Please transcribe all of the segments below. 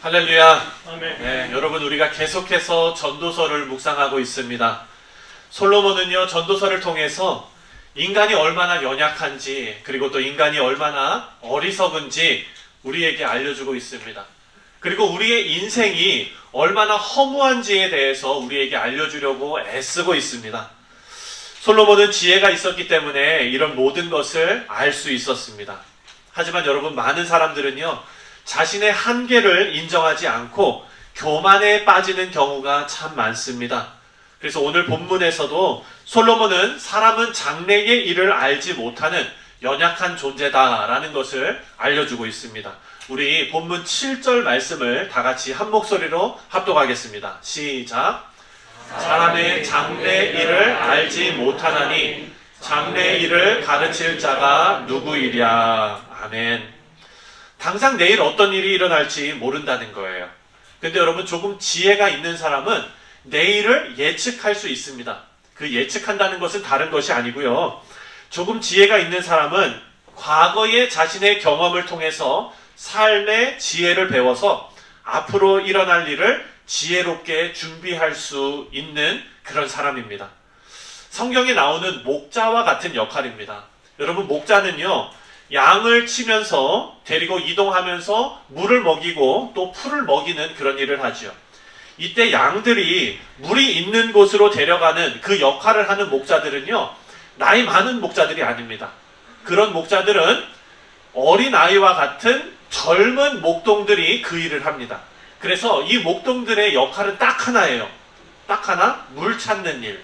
할렐루야. 아멘. 네, 여러분 우리가 계속해서 전도서를 묵상하고 있습니다. 솔로몬은요, 전도서를 통해서 인간이 얼마나 연약한지, 그리고 또 인간이 얼마나 어리석은지 우리에게 알려주고 있습니다. 그리고 우리의 인생이 얼마나 허무한지에 대해서 우리에게 알려주려고 애쓰고 있습니다. 솔로몬은 지혜가 있었기 때문에 이런 모든 것을 알 수 있었습니다. 하지만 여러분, 많은 사람들은요, 자신의 한계를 인정하지 않고 교만에 빠지는 경우가 참 많습니다. 그래서 오늘 본문에서도 솔로몬은 사람은 장래의 일을 알지 못하는 연약한 존재다라는 것을 알려주고 있습니다. 우리 본문 7절 말씀을 다 같이 한 목소리로 합독하겠습니다. 시작. 사람의 장래 일을 알지 못하나니 장래 일을 가르칠 자가 누구이랴. 아멘. 당장 내일 어떤 일이 일어날지 모른다는 거예요. 근데 여러분, 조금 지혜가 있는 사람은 내일을 예측할 수 있습니다. 그 예측한다는 것은 다른 것이 아니고요. 조금 지혜가 있는 사람은 과거의 자신의 경험을 통해서 삶의 지혜를 배워서 앞으로 일어날 일을 지혜롭게 준비할 수 있는 그런 사람입니다. 성경에 나오는 목자와 같은 역할입니다. 여러분, 목자는요, 양을 치면서 데리고 이동하면서 물을 먹이고 또 풀을 먹이는 그런 일을 하죠. 이때 양들이 물이 있는 곳으로 데려가는 그 역할을 하는 목자들은요, 나이 많은 목자들이 아닙니다. 그런 목자들은 어린아이와 같은 젊은 목동들이 그 일을 합니다. 그래서 이 목동들의 역할은 딱 하나예요. 딱 하나, 물 찾는 일.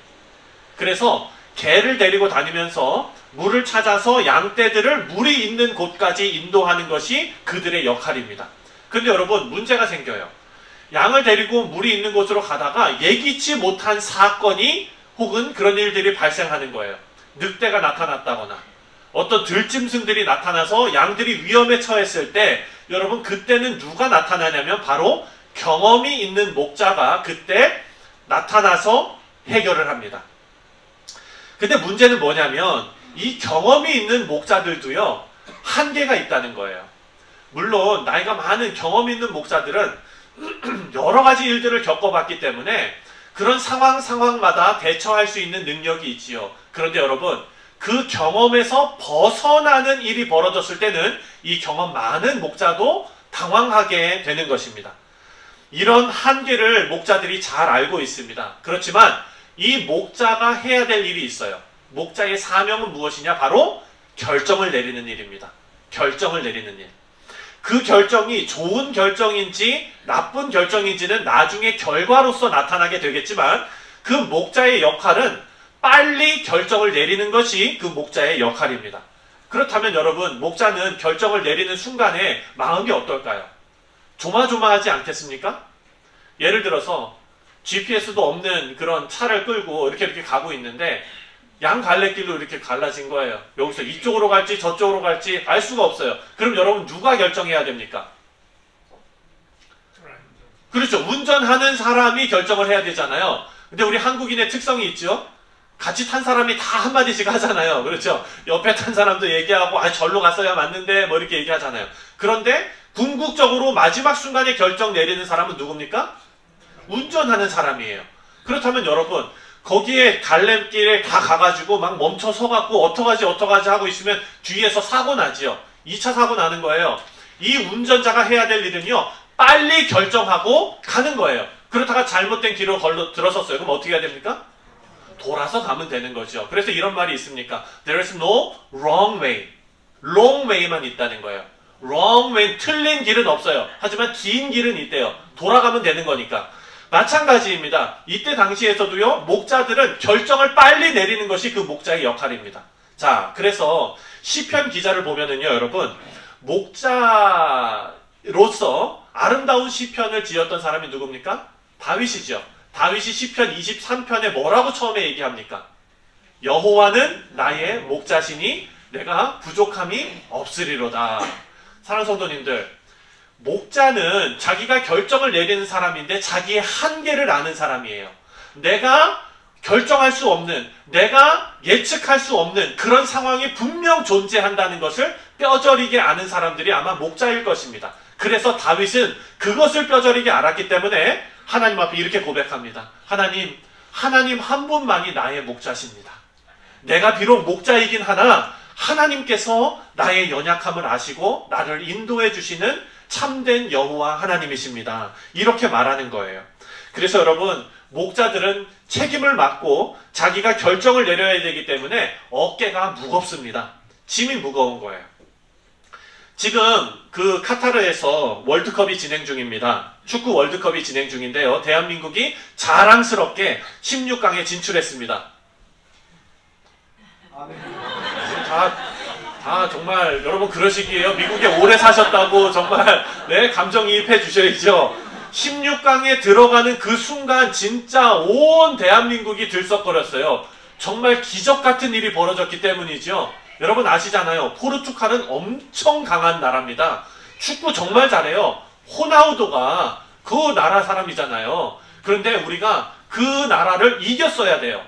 그래서 개를 데리고 다니면서 물을 찾아서 양떼들을 물이 있는 곳까지 인도하는 것이 그들의 역할입니다. 근데 여러분, 문제가 생겨요. 양을 데리고 물이 있는 곳으로 가다가 예기치 못한 사건이 혹은 그런 일들이 발생하는 거예요. 늑대가 나타났다거나 어떤 들짐승들이 나타나서 양들이 위험에 처했을 때, 여러분, 그때는 누가 나타나냐면 바로 경험이 있는 목자가 그때 나타나서 해결을 합니다. 근데 문제는 뭐냐면 이 경험이 있는 목자들도요, 한계가 있다는 거예요. 물론 나이가 많은 경험 있는 목자들은 여러 가지 일들을 겪어봤기 때문에 그런 상황마다 대처할 수 있는 능력이 있지요. 그런데 여러분, 그 경험에서 벗어나는 일이 벌어졌을 때는 이 경험 많은 목자도 당황하게 되는 것입니다. 이런 한계를 목자들이 잘 알고 있습니다. 그렇지만 이 목자가 해야 될 일이 있어요. 목자의 사명은 무엇이냐? 바로 결정을 내리는 일입니다. 결정을 내리는 일. 그 결정이 좋은 결정인지 나쁜 결정인지는 나중에 결과로서 나타나게 되겠지만, 그 목자의 역할은 빨리 결정을 내리는 것이 그 목자의 역할입니다. 그렇다면 여러분, 목자는 결정을 내리는 순간에 마음이 어떨까요? 조마조마하지 않겠습니까? 예를 들어서 GPS도 없는 그런 차를 끌고 이렇게 가고 있는데 양 갈래길로 이렇게 갈라진 거예요. 여기서 이쪽으로 갈지 저쪽으로 갈지 알 수가 없어요. 그럼 여러분, 누가 결정해야 됩니까? 그렇죠. 운전하는 사람이 결정을 해야 되잖아요. 근데 우리 한국인의 특성이 있죠. 같이 탄 사람이 다 한마디씩 하잖아요. 그렇죠. 옆에 탄 사람도 얘기하고 절로 갔어야 맞는데 뭐 이렇게 얘기하잖아요. 그런데 궁극적으로 마지막 순간에 결정 내리는 사람은 누굽니까? 운전하는 사람이에요. 그렇다면 여러분, 거기에 갈래길에 다 가가지고 막 멈춰 서갖고 어떡하지 하고 있으면 뒤에서 사고 나지요. 2차 사고 나는 거예요. 이 운전자가 해야 될 일은요, 빨리 결정하고 가는 거예요. 그렇다가 잘못된 길로 들어섰어요. 그럼 어떻게 해야 됩니까? 돌아서 가면 되는 거죠. 그래서 이런 말이 있습니까? There is no wrong way. long way만 있다는 거예요. wrong way, 틀린 길은 없어요. 하지만 긴 길은 있대요. 돌아가면 되는 거니까. 마찬가지입니다. 이때 당시에서도요, 목자들은 결정을 빨리 내리는 것이 그 목자의 역할입니다. 자, 그래서 시편 기자를 보면은요, 여러분, 목자로서 아름다운 시편을 지었던 사람이 누굽니까? 다윗이죠. 다윗이 시편 23편에 뭐라고 처음에 얘기합니까? 여호와는 나의 목자시니 내가 부족함이 없으리로다. 사랑하는 성도님들, 목자는 자기가 결정을 내리는 사람인데 자기의 한계를 아는 사람이에요. 내가 결정할 수 없는, 내가 예측할 수 없는 그런 상황이 분명 존재한다는 것을 뼈저리게 아는 사람들이 아마 목자일 것입니다. 그 그래서 다윗은 그것을 뼈저리게 알았기 때문에 하나님 앞에 이렇게 고백합니다. 하나님 한 분만이 나의 목자십니다. 내가 비록 목자이긴 하나 하나님께서 나의 연약함을 아시고 나를 인도해 주시는 참된 여호와 하나님이십니다. 이렇게 말하는 거예요. 그래서 여러분, 목자들은 책임을 맡고 자기가 결정을 내려야 되기 때문에 어깨가 무겁습니다. 짐이 무거운 거예요. 지금 그 카타르에서 월드컵이 진행 중입니다. 축구 월드컵이 진행 중인데요. 대한민국이 자랑스럽게 16강에 진출했습니다. 다 정말 여러분 그러시기에요. 미국에 오래 사셨다고 정말 감정이입해 주셔야죠. 16강에 들어가는 그 순간 진짜 온 대한민국이 들썩거렸어요. 정말 기적 같은 일이 벌어졌기 때문이죠. 여러분 아시잖아요. 포르투갈은 엄청 강한 나라입니다. 축구 정말 잘해요. 호나우도가 그 나라 사람이잖아요. 그런데 우리가 그 나라를 이겼어야 돼요.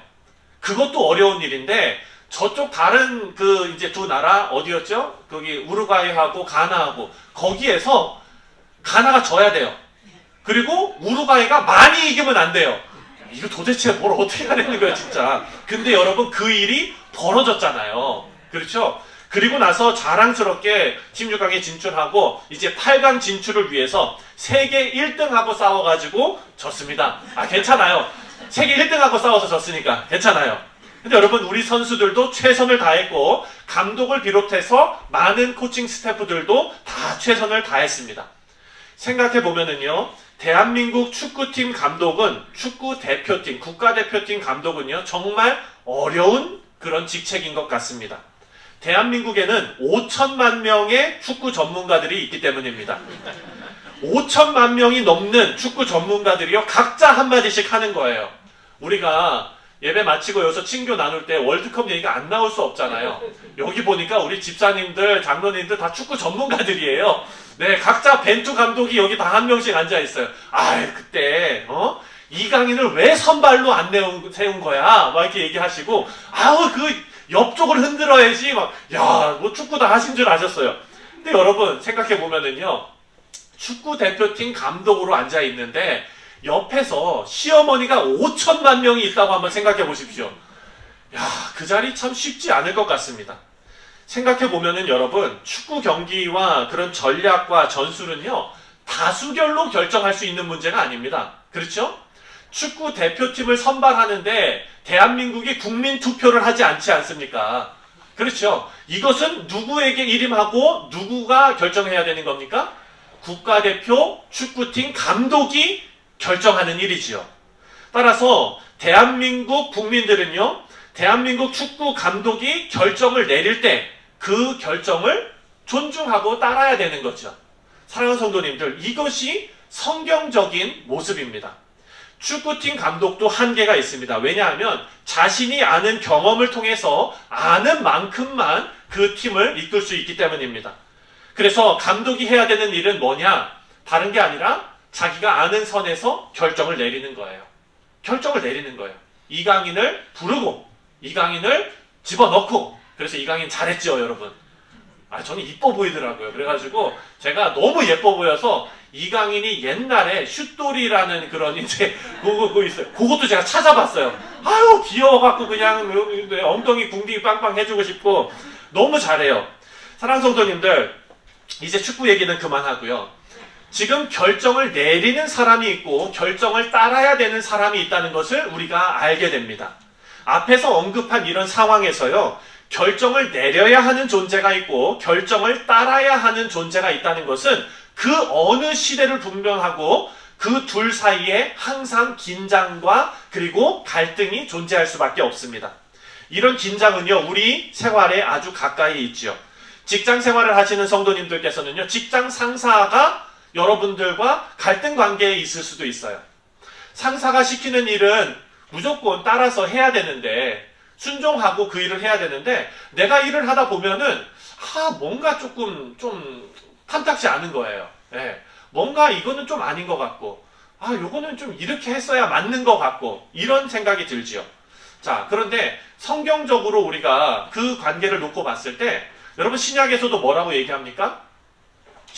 그것도 어려운 일인데 저쪽 다른 그 이제 두 나라 어디였죠? 거기 우루과이하고 가나하고 거기에서 가나가 져야 돼요. 그리고 우루과이가 많이 이기면 안 돼요. 이거 도대체 뭘 어떻게 하려는 거야 진짜. 근데 여러분 그 일이 벌어졌잖아요. 그렇죠? 그리고 나서 자랑스럽게 16강에 진출하고 이제 8강 진출을 위해서 세계 1등하고 싸워가지고 졌습니다. 괜찮아요. 세계 1등하고 싸워서 졌으니까 괜찮아요. 근데 여러분 우리 선수들도 최선을 다했고 감독을 비롯해서 많은 코칭 스태프들도 다 최선을 다했습니다. 생각해보면은요. 대한민국 축구팀 감독은 축구대표팀, 국가대표팀 감독은요. 정말 어려운 그런 직책인 것 같습니다. 대한민국에는 5천만 명의 축구 전문가들이 있기 때문입니다. 5천만 명이 넘는 축구 전문가들이요. 각자 한마디씩 하는 거예요. 우리가 예배 마치고 여기서 친교 나눌 때 월드컵 얘기가 안 나올 수 없잖아요. 여기 보니까 우리 집사님들, 장로님들 다 축구 전문가들이에요. 각자 벤투 감독이 여기 다 한 명씩 앉아 있어요. 그때 이강인을 왜 선발로 안 세운 거야? 막 이렇게 얘기하시고, 그 옆쪽을 흔들어야지. 뭐 축구 다 하신 줄 아셨어요. 근데 여러분 생각해보면은요, 축구 대표팀 감독으로 앉아 있는데 옆에서 시어머니가 5천만 명이 있다고 한번 생각해 보십시오. 그 자리 참 쉽지 않을 것 같습니다. 생각해 보면은 여러분, 축구 경기와 그런 전략과 전술은요, 다수결로 결정할 수 있는 문제가 아닙니다. 그렇죠? 축구 대표팀을 선발하는데 대한민국이 국민 투표를 하지 않지 않습니까? 그렇죠? 이것은 누구에게 일임하고 누구가 결정해야 되는 겁니까? 국가대표 축구팀 감독이 결정하는 일이지요. 따라서 대한민국 국민들은요, 대한민국 축구 감독이 결정을 내릴 때 그 결정을 존중하고 따라야 되는 거죠. 사랑하는 성도님들, 이것이 성경적인 모습입니다. 축구팀 감독도 한계가 있습니다. 왜냐하면 자신이 아는 경험을 통해서 아는 만큼만 그 팀을 이끌 수 있기 때문입니다. 그래서 감독이 해야 되는 일은 뭐냐? 다른 게 아니라 자기가 아는 선에서 결정을 내리는 거예요. 결정을 내리는 거예요. 이강인을 부르고 이강인을 집어넣고, 그래서 이강인 잘했죠 여러분. 저는 이뻐 보이더라고요. 그래가지고 제가 너무 예뻐 보여서 이강인이 옛날에 슛돌이라는 그런 이제 그거 있어요. 그것도 제가 찾아봤어요. 귀여워갖고 그냥 엉덩이 궁디기 빵빵 해주고 싶고 너무 잘해요. 사랑하는 성도님들, 이제 축구 얘기는 그만하고요. 지금 결정을 내리는 사람이 있고 결정을 따라야 되는 사람이 있다는 것을 우리가 알게 됩니다. 앞에서 언급한 이런 상황에서요, 결정을 내려야 하는 존재가 있고 결정을 따라야 하는 존재가 있다는 것은 그 어느 시대를 분명하고 그 둘 사이에 항상 긴장과 그리고 갈등이 존재할 수밖에 없습니다. 이런 긴장은요, 우리 생활에 아주 가까이 있죠. 직장 생활을 하시는 성도님들께서는요, 직장 상사가 여러분들과 갈등 관계에 있을 수도 있어요. 상사가 시키는 일은 무조건 따라서 해야 되는데, 순종하고 그 일을 해야 되는데, 내가 일을 하다 보면은 뭔가 조금 좀 탐탁지 않은 거예요. 뭔가 이거는 좀 아닌 것 같고, 요거는 좀 이렇게 했어야 맞는 것 같고, 이런 생각이 들지요. 자, 그런데 성경적으로 우리가 그 관계를 놓고 봤을 때, 여러분 신약에서도 뭐라고 얘기합니까?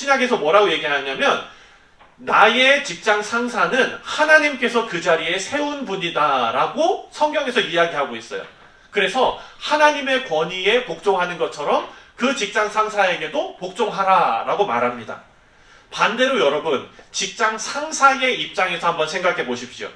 신약에서 뭐라고 얘기하냐면 나의 직장 상사는 하나님께서 그 자리에 세운 분이다 라고 성경에서 이야기하고 있어요. 그래서 하나님의 권위에 복종하는 것처럼 그 직장 상사에게도 복종하라 라고 말합니다. 반대로 여러분, 직장 상사의 입장에서 한번 생각해 보십시오.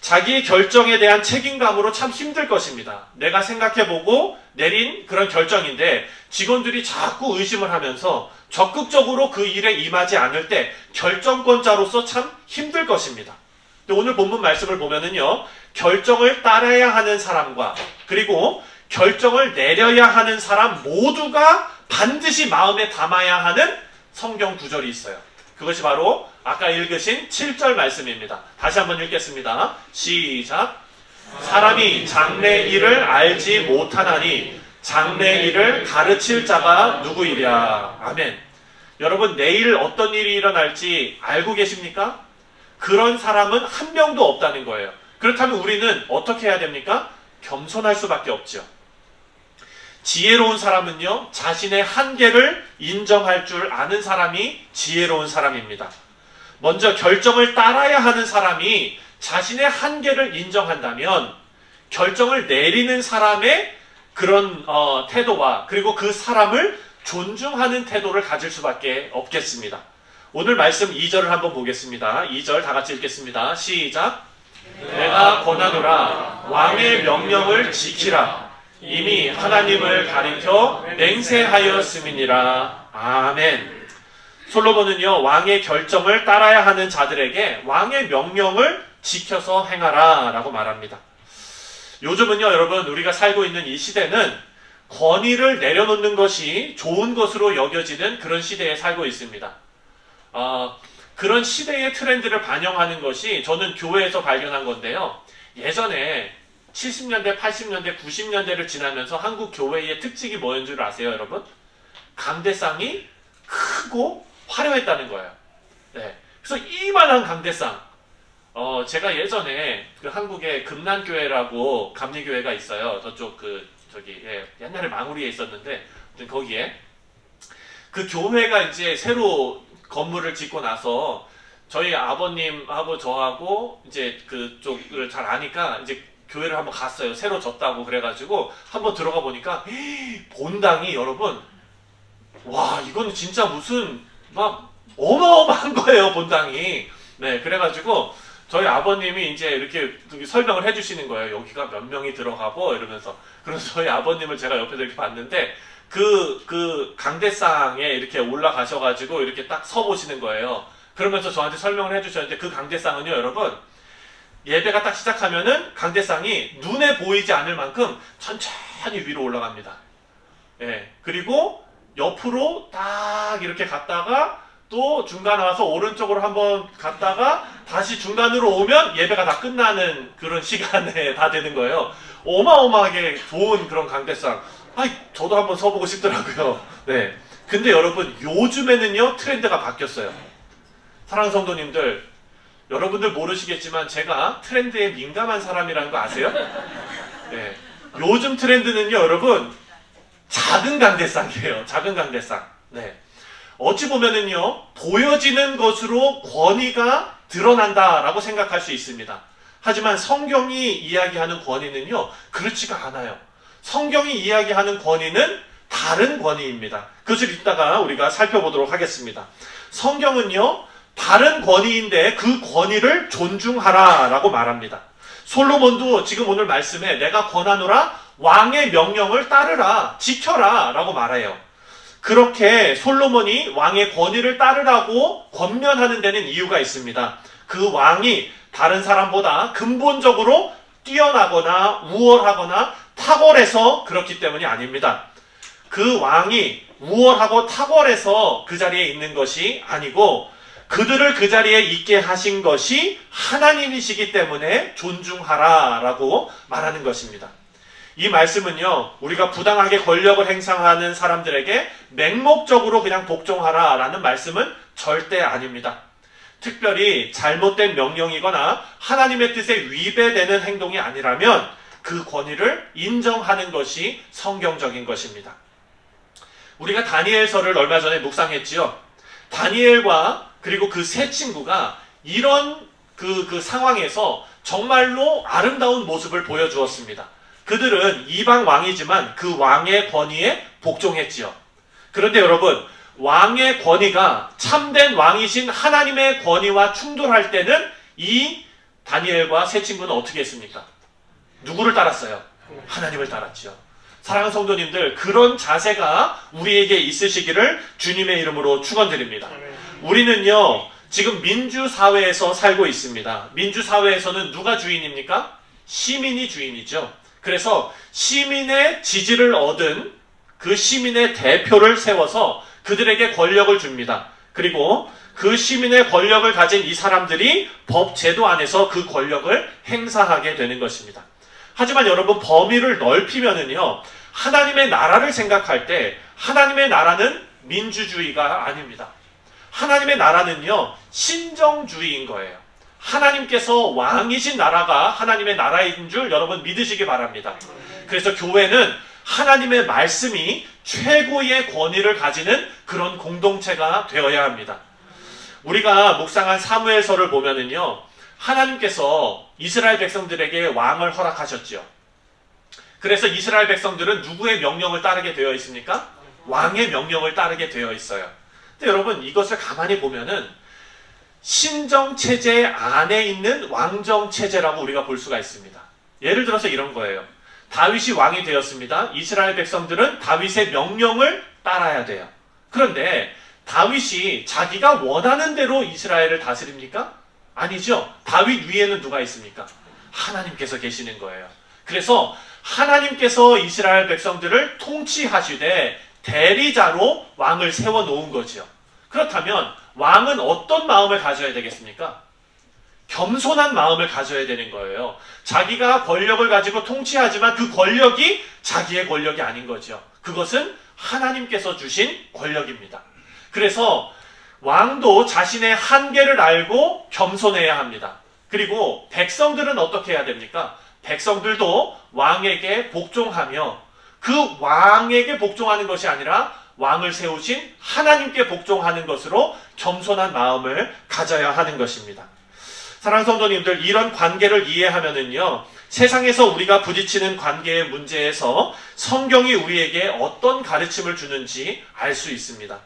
자기의 결정에 대한 책임감으로 참 힘들 것입니다. 내가 생각해보고 내린 그런 결정인데 직원들이 자꾸 의심을 하면서 적극적으로 그 일에 임하지 않을 때 결정권자로서 참 힘들 것입니다. 오늘 본문 말씀을 보면은요, 결정을 따라야 하는 사람과 그리고 결정을 내려야 하는 사람 모두가 반드시 마음에 담아야 하는 성경 구절이 있어요. 그것이 바로 아까 읽으신 7절 말씀입니다. 다시 한번 읽겠습니다. 시작. 사람이 장래 일을 알지 못하나니 장래 일을 가르칠 자가 누구이랴. 아멘. 여러분, 내일 어떤 일이 일어날지 알고 계십니까? 그런 사람은 한 명도 없다는 거예요. 그렇다면 우리는 어떻게 해야 됩니까? 겸손할 수밖에 없죠. 지혜로운 사람은요, 자신의 한계를 인정할 줄 아는 사람이 지혜로운 사람입니다. 먼저 결정을 따라야 하는 사람이 자신의 한계를 인정한다면 결정을 내리는 사람의 그런 태도와 그리고 그 사람을 존중하는 태도를 가질 수밖에 없겠습니다. 오늘 말씀 2절을 한번 보겠습니다. 2절 다 같이 읽겠습니다. 시작. 내가 권하노라 왕의 명령을 지키라. 이미 하나님을 가리켜 맹세하였음이니라. 아멘. 솔로몬은요, 왕의 결정을 따라야 하는 자들에게 왕의 명령을 지켜서 행하라 라고 말합니다. 요즘은요, 여러분, 우리가 살고 있는 이 시대는 권위를 내려놓는 것이 좋은 것으로 여겨지는 그런 시대에 살고 있습니다. 그런 시대의 트렌드를 반영하는 것이 저는 교회에서 발견한 건데요. 예전에 70년대, 80년대, 90년대를 지나면서 한국 교회의 특징이 뭐였는 줄 아세요, 여러분? 강대상이 크고 화려했다는 거예요. 네. 그래서 이만한 강대상. 제가 예전에 그 한국에 금난교회라고 감리교회가 있어요. 저쪽 옛날에 망우리에 있었는데, 거기에. 그 교회가 이제 새로 건물을 짓고 나서 저희 아버님하고 저하고 이제 그쪽을 잘 아니까 이제 교회를 한번 갔어요. 새로 졌다고 그래가지고 한번 들어가 보니까 본당이 여러분, 와, 이건 진짜 무슨 막 어마어마한 거예요, 본당이. 네, 그래가지고 저희 아버님이 이제 이렇게 설명을 해주시는 거예요. 여기가 몇 명이 들어가고 이러면서. 그래서 저희 아버님을 제가 옆에서 이렇게 봤는데 그 강대상에 이렇게 올라가셔가지고 이렇게 딱 서보시는 거예요. 그러면서 저한테 설명을 해주셨는데 그 강대상은요, 여러분, 예배가 딱 시작하면은 강대상이 눈에 보이지 않을 만큼 천천히 위로 올라갑니다. 예. 그리고 옆으로 딱 이렇게 갔다가 또 중간에 와서 오른쪽으로 한번 갔다가 다시 중간으로 오면 예배가 다 끝나는 그런 시간에 다 되는 거예요. 어마어마하게 좋은 그런 강대상. 저도 한번 서보고 싶더라고요. 네. 근데 여러분, 요즘에는요, 트렌드가 바뀌었어요. 사랑하는 성도님들, 여러분들 모르시겠지만 제가 트렌드에 민감한 사람이라는 거 아세요? 네. 요즘 트렌드는요, 여러분, 작은 강대상이에요. 작은 강대상. 네. 어찌 보면은요, 보여지는 것으로 권위가 드러난다라고 생각할 수 있습니다. 하지만 성경이 이야기하는 권위는요, 그렇지가 않아요. 성경이 이야기하는 권위는 다른 권위입니다. 그것을 이따가 우리가 살펴보도록 하겠습니다. 성경은요, 다른 권위인데 그 권위를 존중하라 라고 말합니다. 솔로몬도 지금 오늘 말씀에 내가 권하노라 왕의 명령을 따르라, 지켜라 라고 말해요. 그렇게 솔로몬이 왕의 권위를 따르라고 권면하는 데는 이유가 있습니다. 그 왕이 다른 사람보다 근본적으로 뛰어나거나 우월하거나 탁월해서 그렇기 때문이 아닙니다. 그 왕이 우월하고 탁월해서 그 자리에 있는 것이 아니고 그들을 그 자리에 있게 하신 것이 하나님이시기 때문에 존중하라 라고 말하는 것입니다. 이 말씀은요, 우리가 부당하게 권력을 행사하는 사람들에게 맹목적으로 그냥 복종하라 라는 말씀은 절대 아닙니다. 특별히 잘못된 명령이거나 하나님의 뜻에 위배되는 행동이 아니라면 그 권위를 인정하는 것이 성경적인 것입니다. 우리가 다니엘서를 얼마 전에 묵상했지요. 다니엘과 그리고 그 세 친구가 이런 그 상황에서 정말로 아름다운 모습을 보여주었습니다. 그들은 이방 왕이지만 그 왕의 권위에 복종했지요. 그런데 여러분, 왕의 권위가 참된 왕이신 하나님의 권위와 충돌할 때는 이 다니엘과 세 친구는 어떻게 했습니까? 누구를 따랐어요? 하나님을 따랐죠. 사랑하는 성도님들, 그런 자세가 우리에게 있으시기를 주님의 이름으로 축원드립니다. 우리는요, 지금 민주사회에서 살고 있습니다. 민주사회에서는 누가 주인입니까? 시민이 주인이죠. 그래서 시민의 지지를 얻은 그 시민의 대표를 세워서 그들에게 권력을 줍니다. 그리고 그 시민의 권력을 가진 이 사람들이 법 제도 안에서 그 권력을 행사하게 되는 것입니다. 하지만 여러분, 범위를 넓히면은요, 하나님의 나라를 생각할 때 하나님의 나라는 민주주의가 아닙니다. 하나님의 나라는요, 신정주의인 거예요. 하나님께서 왕이신 나라가 하나님의 나라인 줄 여러분 믿으시기 바랍니다. 그래서 교회는 하나님의 말씀이 최고의 권위를 가지는 그런 공동체가 되어야 합니다. 우리가 묵상한 사무엘서를 보면은요, 하나님께서 이스라엘 백성들에게 왕을 허락하셨죠. 그래서 이스라엘 백성들은 누구의 명령을 따르게 되어 있습니까? 왕의 명령을 따르게 되어 있어요. 근데 여러분, 이것을 가만히 보면은 신정체제 안에 있는 왕정체제라고 우리가 볼 수가 있습니다. 예를 들어서 이런 거예요. 다윗이 왕이 되었습니다. 이스라엘 백성들은 다윗의 명령을 따라야 돼요. 그런데 다윗이 자기가 원하는 대로 이스라엘을 다스립니까? 아니죠. 다윗 위에는 누가 있습니까? 하나님께서 계시는 거예요. 그래서 하나님께서 이스라엘 백성들을 통치하시되 대리자로 왕을 세워놓은 거죠. 그렇다면 왕은 어떤 마음을 가져야 되겠습니까? 겸손한 마음을 가져야 되는 거예요. 자기가 권력을 가지고 통치하지만 그 권력이 자기의 권력이 아닌 거죠. 그것은 하나님께서 주신 권력입니다. 그래서 왕도 자신의 한계를 알고 겸손해야 합니다. 그리고 백성들은 어떻게 해야 됩니까? 백성들도 왕에게 복종하며 그 왕에게 복종하는 것이 아니라 왕을 세우신 하나님께 복종하는 것으로 겸손한 마음을 가져야 하는 것입니다. 사랑하는 성도님들, 이런 관계를 이해하면은요, 세상에서 우리가 부딪히는 관계의 문제에서 성경이 우리에게 어떤 가르침을 주는지 알 수 있습니다.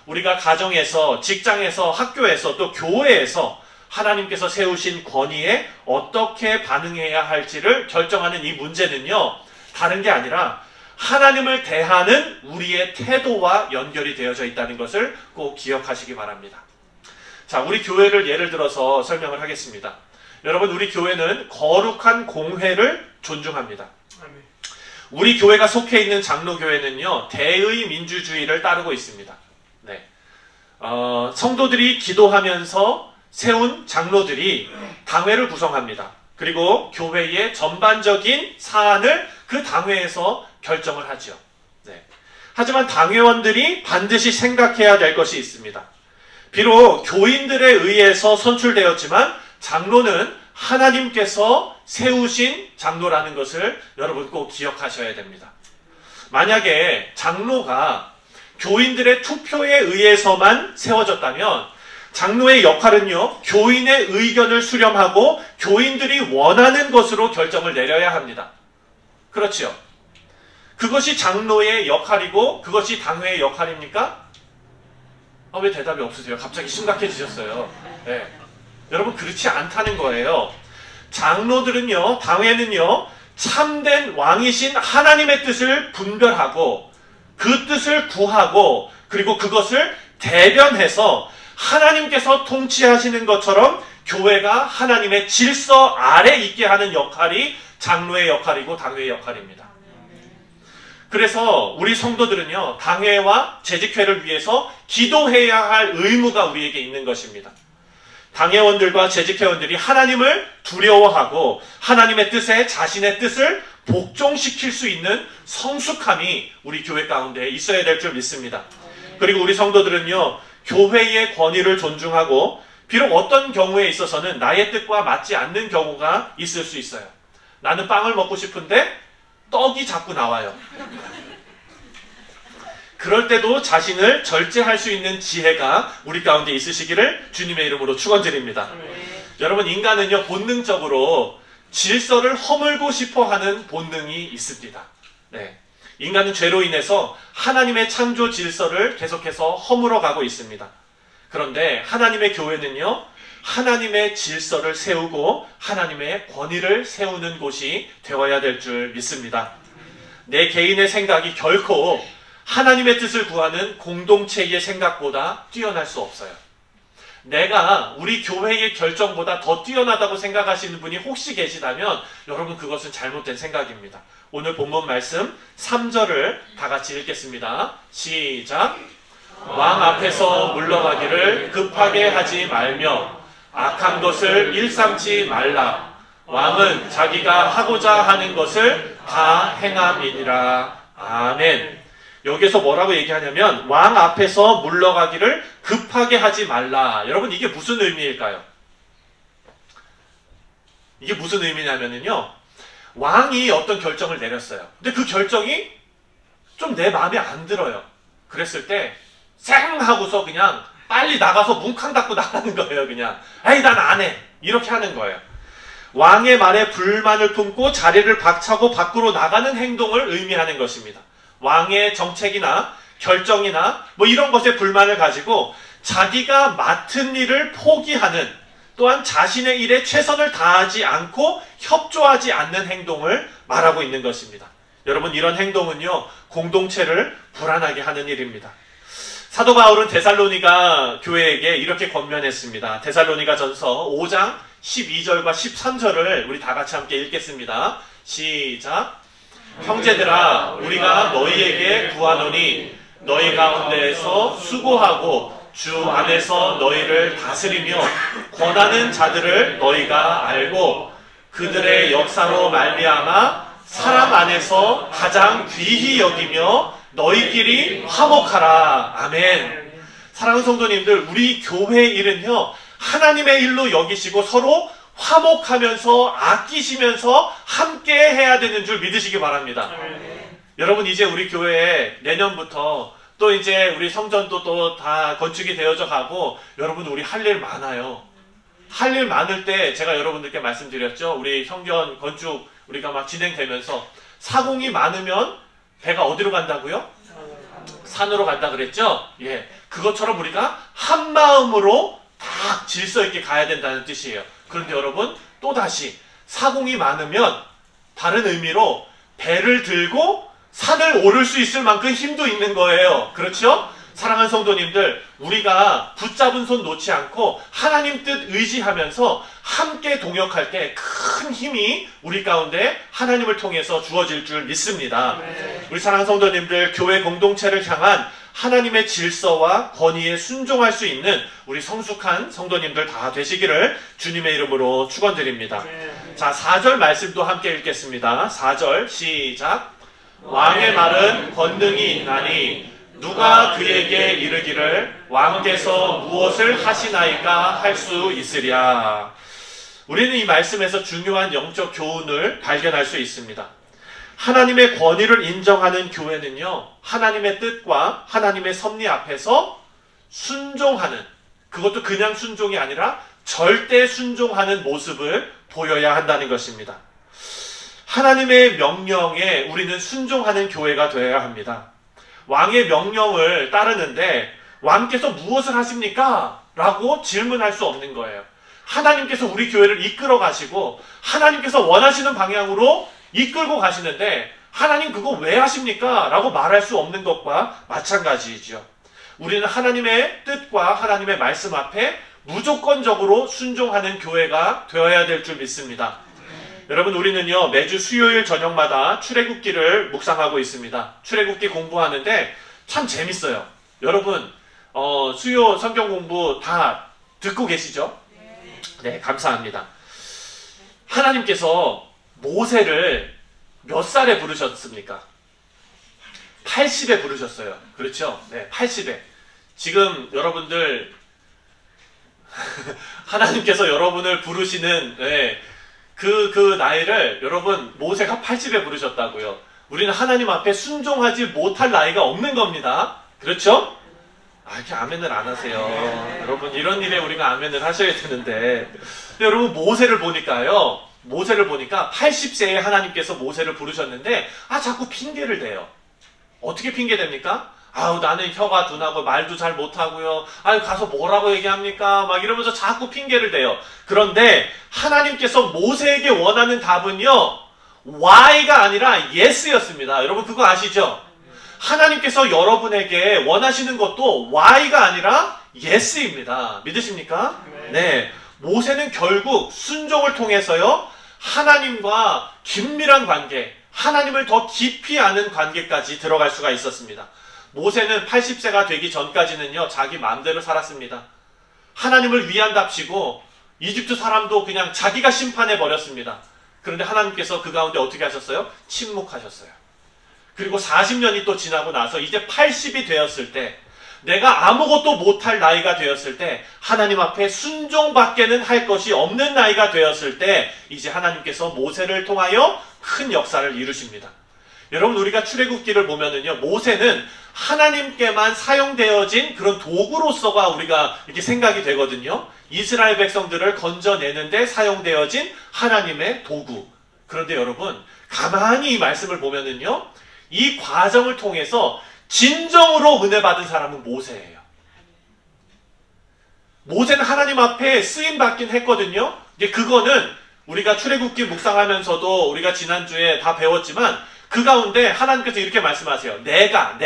우리가 가정에서, 직장에서, 학교에서, 또 교회에서 하나님께서 세우신 권위에 어떻게 반응해야 할지를 결정하는 이 문제는요, 다른 게 아니라 하나님을 대하는 우리의 태도와 연결이 되어져 있다는 것을 꼭 기억하시기 바랍니다. 자, 우리 교회를 예를 들어서 설명을 하겠습니다. 여러분, 우리 교회는 거룩한 공회를 존중합니다. 우리 교회가 속해 있는 장로교회는요, 대의 민주주의를 따르고 있습니다. 네. 성도들이 기도하면서 세운 장로들이 당회를 구성합니다. 그리고 교회의 전반적인 사안을 그 당회에서 결정을 하죠. 네. 하지만 당회원들이 반드시 생각해야 될 것이 있습니다. 비록 교인들에 의해서 선출되었지만 장로는 하나님께서 세우신 장로라는 것을 여러분 꼭 기억하셔야 됩니다. 만약에 장로가 교인들의 투표에 의해서만 세워졌다면 장로의 역할은요, 교인의 의견을 수렴하고 교인들이 원하는 것으로 결정을 내려야 합니다. 그렇죠? 그것이 장로의 역할이고 그것이 당회의 역할입니까? 왜 대답이 없으세요? 갑자기 심각해지셨어요. 네. 여러분, 그렇지 않다는 거예요. 장로들은요, 당회는요, 참된 왕이신 하나님의 뜻을 분별하고 그 뜻을 구하고 그리고 그것을 대변해서 하나님께서 통치하시는 것처럼 교회가 하나님의 질서 아래 있게 하는 역할이 장로의 역할이고 당회의 역할입니다. 그래서 우리 성도들은요, 당회와 재직회를 위해서 기도해야 할 의무가 우리에게 있는 것입니다. 당회원들과 재직회원들이 하나님을 두려워하고 하나님의 뜻에 자신의 뜻을 복종시킬 수 있는 성숙함이 우리 교회 가운데 있어야 될 줄 믿습니다. 그리고 우리 성도들은요, 교회의 권위를 존중하고 비록 어떤 경우에 있어서는 나의 뜻과 맞지 않는 경우가 있을 수 있어요. 나는 빵을 먹고 싶은데 떡이 자꾸 나와요. 그럴 때도 자신을 절제할 수 있는 지혜가 우리 가운데 있으시기를 주님의 이름으로 축원드립니다. 여러분, 인간은요 본능적으로 질서를 허물고 싶어하는 본능이 있습니다. 네. 인간은 죄로 인해서 하나님의 창조 질서를 계속해서 허물어 가고 있습니다. 그런데 하나님의 교회는요, 하나님의 질서를 세우고 하나님의 권위를 세우는 곳이 되어야 될 줄 믿습니다. 내 개인의 생각이 결코 하나님의 뜻을 구하는 공동체의 생각보다 뛰어날 수 없어요. 내가 우리 교회의 결정보다 더 뛰어나다고 생각하시는 분이 혹시 계시다면 여러분, 그것은 잘못된 생각입니다. 오늘 본문 말씀 3절을 다 같이 읽겠습니다. 시작. 왕 앞에서 물러가기를 급하게 하지 말며 악한 것을 일삼지 말라. 왕은 자기가 하고자 하는 것을 다 행함이니라. 아멘. 여기서 뭐라고 얘기하냐면 왕 앞에서 물러가기를 급하게 하지 말라. 여러분, 이게 무슨 의미일까요? 이게 무슨 의미냐면요, 왕이 어떤 결정을 내렸어요. 근데 그 결정이 좀 내 마음에 안 들어요. 그랬을 때 쌩 하고서 그냥 빨리 나가서 뭉캉 닫고 나가는 거예요. 그냥 에이, 난 안 해, 이렇게 하는 거예요. 왕의 말에 불만을 품고 자리를 박차고 밖으로 나가는 행동을 의미하는 것입니다. 왕의 정책이나 결정이나 뭐 이런 것에 불만을 가지고 자기가 맡은 일을 포기하는, 또한 자신의 일에 최선을 다하지 않고 협조하지 않는 행동을 말하고 있는 것입니다. 여러분, 이런 행동은요 공동체를 불안하게 하는 일입니다. 사도 바울은 데살로니가 교회에게 이렇게 권면했습니다. 데살로니가 전서 5장 12절과 13절을 우리 다 같이 함께 읽겠습니다. 시작. 형제들아, 우리가 너희에게 구하노니 너희 가운데에서 수고하고 주 안에서 너희를 다스리며 권하는 자들을 너희가 알고 그들의 역사로 말미암아 사람 안에서 가장 귀히 여기며 너희끼리 화목하라. 아멘. 사랑하는 성도님들, 우리 교회 일은요 하나님의 일로 여기시고 서로 화목하면서 아끼시면서 함께 해야 되는 줄 믿으시기 바랍니다. 여러분, 이제 우리 교회에 내년부터 또 이제 우리 성전도 또 다 건축이 되어져 가고, 여러분 우리 할 일 많아요. 할 일 많을 때 제가 여러분들께 말씀드렸죠. 우리 성전 건축 우리가 막 진행되면서 사공이 많으면 배가 어디로 간다고요? 산으로 간다 그랬죠? 예, 그것처럼 우리가 한 마음으로 다 질서 있게 가야 된다는 뜻이에요. 그런데 여러분, 또다시 사공이 많으면 다른 의미로 배를 들고 산을 오를 수 있을 만큼 힘도 있는 거예요. 그렇죠? 사랑하는 성도님들, 우리가 붙잡은 손 놓지 않고 하나님 뜻 의지하면서 함께 동역할 때 큰 힘이 우리 가운데 하나님을 통해서 주어질 줄 믿습니다. 우리 사랑하는 성도님들, 교회 공동체를 향한 하나님의 질서와 권위에 순종할 수 있는 우리 성숙한 성도님들 다 되시기를 주님의 이름으로 축원드립니다. 자, 4절 말씀도 함께 읽겠습니다. 4절 시작. 왕의 말은 권능이 있나니 누가 그에게 이르기를 왕께서 무엇을 하시나이까 할 수 있으랴. 우리는 이 말씀에서 중요한 영적 교훈을 발견할 수 있습니다. 하나님의 권위를 인정하는 교회는요, 하나님의 뜻과 하나님의 섭리 앞에서 순종하는, 그것도 그냥 순종이 아니라 절대 순종하는 모습을 보여야 한다는 것입니다. 하나님의 명령에 우리는 순종하는 교회가 되어야 합니다. 왕의 명령을 따르는데 왕께서 무엇을 하십니까? 라고 질문할 수 없는 거예요. 하나님께서 우리 교회를 이끌어 가시고 하나님께서 원하시는 방향으로 이끌고 가시는데 하나님 그거 왜 하십니까? 라고 말할 수 없는 것과 마찬가지이죠. 우리는 하나님의 뜻과 하나님의 말씀 앞에 무조건적으로 순종하는 교회가 되어야 될 줄 믿습니다. 여러분, 우리는요 매주 수요일 저녁마다 출애굽기를 묵상하고 있습니다. 출애굽기 공부하는데 참 재밌어요. 여러분, 수요 성경 공부 다 듣고 계시죠? 네, 감사합니다. 하나님께서 모세를 몇 살에 부르셨습니까? 80에 부르셨어요. 그렇죠? 네, 80에. 지금 여러분들 하나님께서 여러분을 부르시는 그 나이를 여러분 모세가 80에 부르셨다고요. 우리는 하나님 앞에 순종하지 못할 나이가 없는 겁니다. 그렇죠? 이렇게 아멘을 안 하세요. 여러분, 이런 일에 우리가 아멘을 하셔야 되는데. 근데 여러분, 모세를 보니까요. 모세를 보니까 80세에 하나님께서 모세를 부르셨는데 자꾸 핑계를 대요. 어떻게 핑계 댑니까? 나는 혀가 둔하고 말도 잘 못하고요. 가서 뭐라고 얘기합니까? 막 이러면서 자꾸 핑계를 대요. 그런데 하나님께서 모세에게 원하는 답은요. Why가 아니라 Yes였습니다. 여러분 그거 아시죠? 하나님께서 여러분에게 원하시는 것도 Why가 아니라 Yes입니다. 믿으십니까? 네. 모세는 결국 순종을 통해서요. 하나님과 긴밀한 관계, 하나님을 더 깊이 아는 관계까지 들어갈 수가 있었습니다. 모세는 80세가 되기 전까지는요. 자기 마음대로 살았습니다. 하나님을 위한답시고 이집트 사람도 그냥 자기가 심판해 버렸습니다. 그런데 하나님께서 그 가운데 어떻게 하셨어요? 침묵하셨어요. 그리고 40년이 또 지나고 나서 이제 80이 되었을 때, 내가 아무것도 못할 나이가 되었을 때, 하나님 앞에 순종밖에는 할 것이 없는 나이가 되었을 때, 이제 하나님께서 모세를 통하여 큰 역사를 이루십니다. 여러분, 우리가 출애굽기를 보면은요, 모세는 하나님께만 사용되어진 그런 도구로서가 우리가 이렇게 생각이 되거든요. 이스라엘 백성들을 건져내는데 사용되어진 하나님의 도구. 그런데 여러분, 가만히 이 말씀을 보면은요, 이 과정을 통해서 진정으로 은혜 받은 사람은 모세예요. 모세는 하나님 앞에 쓰임 받긴 했거든요. 이제 그거는 우리가 출애굽기 묵상하면서도 우리가 지난주에 다 배웠지만 그 가운데 하나님께서 이렇게 말씀하세요. 내가.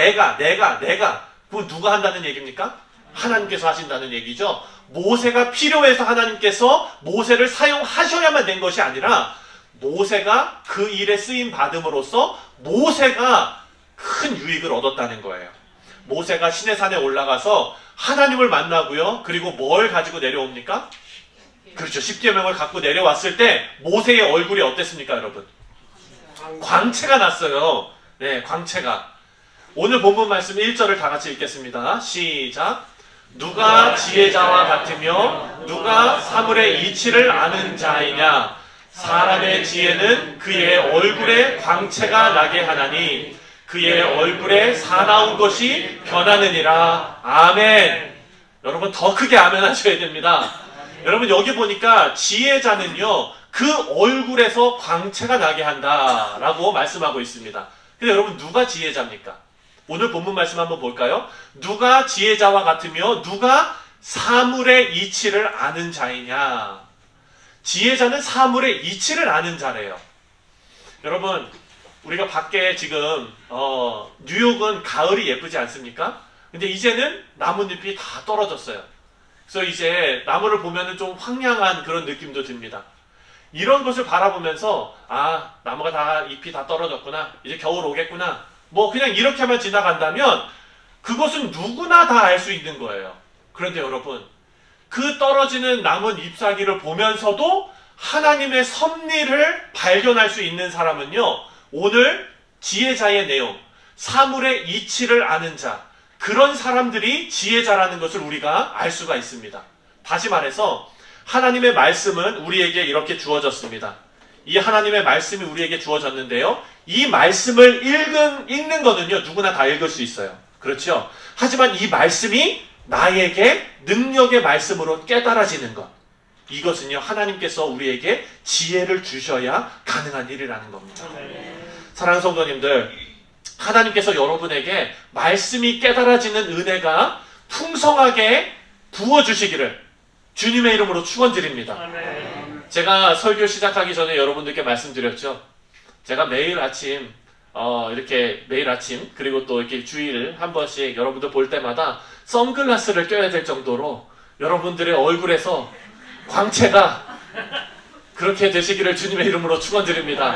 그건 누가 한다는 얘기입니까? 하나님께서 하신다는 얘기죠. 모세가 필요해서 하나님께서 모세를 사용하셔야만 된 것이 아니라 모세가 그 일에 쓰임 받음으로써 모세가 큰 유익을 얻었다는 거예요. 모세가 시내산에 올라가서 하나님을 만나고요. 그리고 뭘 가지고 내려옵니까? 그렇죠. 십계명을 갖고 내려왔을 때 모세의 얼굴이 어땠습니까, 여러분? 광채가 났어요. 네, 광채가. 오늘 본문 말씀 1절을 다 같이 읽겠습니다. 시작. 누가 지혜자와 같으며 누가 사물의 이치를 아는 자이냐? 사람의 지혜는 그의 얼굴에 광채가 나게 하나니 그의 얼굴에 사나운 것이 변하느니라. 아멘. 여러분 더 크게 아멘 하셔야 됩니다. 여러분 여기 보니까 지혜자는요, 그 얼굴에서 광채가 나게 한다라고 말씀하고 있습니다. 근데 여러분 누가 지혜자입니까? 오늘 본문 말씀 한번 볼까요? 누가 지혜자와 같으며 누가 사물의 이치를 아는 자이냐? 지혜자는 사물의 이치를 아는 자래요. 여러분 우리가 밖에 지금 뉴욕은 가을이 예쁘지 않습니까? 근데 이제는 나뭇잎이 다 떨어졌어요. 그래서 이제 나무를 보면은 좀 황량한 그런 느낌도 듭니다. 이런 것을 바라보면서 나무가 다 잎이 다 떨어졌구나. 이제 겨울 오겠구나. 뭐 그냥 이렇게만 지나간다면 그것은 누구나 다 알 수 있는 거예요. 그런데 여러분 그 떨어지는 남은 잎사귀를 보면서도 하나님의 섭리를 발견할 수 있는 사람은요, 오늘 지혜자의 내용, 사물의 이치를 아는 자, 그런 사람들이 지혜자라는 것을 우리가 알 수가 있습니다. 다시 말해서 하나님의 말씀은 우리에게 이렇게 주어졌습니다. 이 하나님의 말씀이 우리에게 주어졌는데요, 이 말씀을 읽는 거는요 누구나 다 읽을 수 있어요. 그렇죠? 하지만 이 말씀이 나에게 능력의 말씀으로 깨달아지는 것, 이것은요 하나님께서 우리에게 지혜를 주셔야 가능한 일이라는 겁니다. 사랑하는 성도님들, 하나님께서 여러분에게 말씀이 깨달아지는 은혜가 풍성하게 부어주시기를 주님의 이름으로 축원드립니다. 제가 설교 시작하기 전에 여러분들께 말씀드렸죠. 제가 매일 아침 매일 아침 그리고 또 이렇게 주일 한 번씩 여러분들 볼 때마다 선글라스를 껴야 될 정도로 여러분들의 얼굴에서 광채가 그렇게 되시기를 주님의 이름으로 축원드립니다.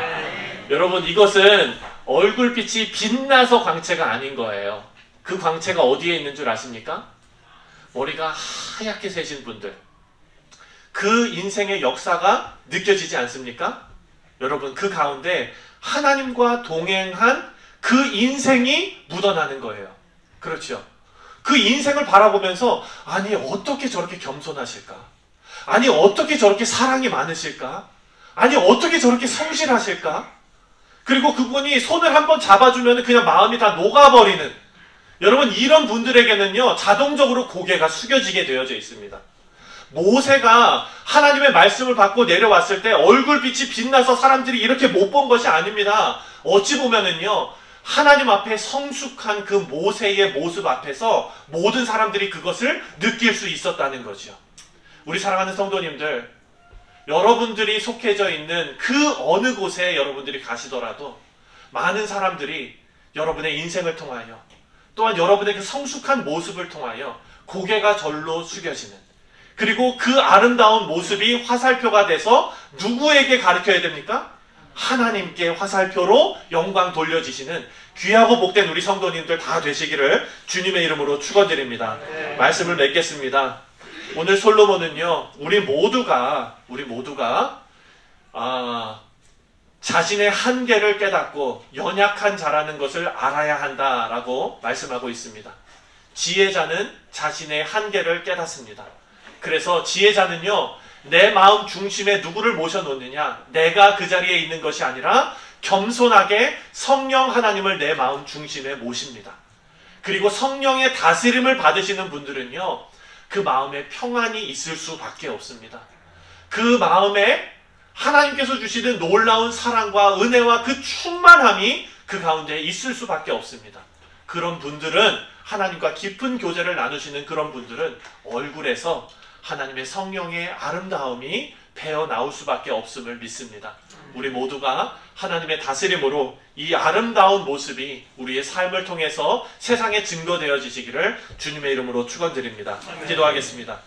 여러분 이것은 얼굴빛이 빛나서 광채가 아닌 거예요. 그 광채가 어디에 있는 줄 아십니까? 머리가 하얗게 새신 분들, 그 인생의 역사가 느껴지지 않습니까? 여러분 그 가운데 하나님과 동행한 그 인생이 묻어나는 거예요. 그렇죠? 그 인생을 바라보면서 아니 어떻게 저렇게 겸손하실까? 아니 어떻게 저렇게 사랑이 많으실까? 아니 어떻게 저렇게 성실하실까? 그리고 그분이 손을 한번 잡아주면 그냥 마음이 다 녹아버리는, 여러분 이런 분들에게는요 자동적으로 고개가 숙여지게 되어져 있습니다. 모세가 하나님의 말씀을 받고 내려왔을 때 얼굴빛이 빛나서 사람들이 이렇게 못 본 것이 아닙니다. 어찌 보면은요 하나님 앞에 성숙한 그 모세의 모습 앞에서 모든 사람들이 그것을 느낄 수 있었다는 거죠. 우리 사랑하는 성도님들, 여러분들이 속해져 있는 그 어느 곳에 여러분들이 가시더라도 많은 사람들이 여러분의 인생을 통하여, 또한 여러분의 그 성숙한 모습을 통하여 고개가 절로 숙여지는, 그리고 그 아름다운 모습이 화살표가 돼서 누구에게 가르쳐야 됩니까? 하나님께 화살표로 영광 돌려지시는 귀하고 복된 우리 성도님들 다 되시기를 주님의 이름으로 축원드립니다. 말씀을 맺겠습니다. 오늘 솔로몬은요 우리 모두가 자신의 한계를 깨닫고 연약한 자라는 것을 알아야 한다라고 말씀하고 있습니다. 지혜자는 자신의 한계를 깨닫습니다. 그래서 지혜자는요 내 마음 중심에 누구를 모셔놓느냐, 내가 그 자리에 있는 것이 아니라 겸손하게 성령 하나님을 내 마음 중심에 모십니다. 그리고 성령의 다스림을 받으시는 분들은요 그 마음에 평안이 있을 수밖에 없습니다. 그 마음에 하나님께서 주시는 놀라운 사랑과 은혜와 그 충만함이 그 가운데 있을 수밖에 없습니다. 그런 분들은, 하나님과 깊은 교제를 나누시는 그런 분들은 얼굴에서 하나님의 성령의 아름다움이 배어 나올 수밖에 없음을 믿습니다. 우리 모두가 하나님의 다스림으로 이 아름다운 모습이 우리의 삶을 통해서 세상에 증거되어지시기를 주님의 이름으로 축원드립니다. 기도하겠습니다.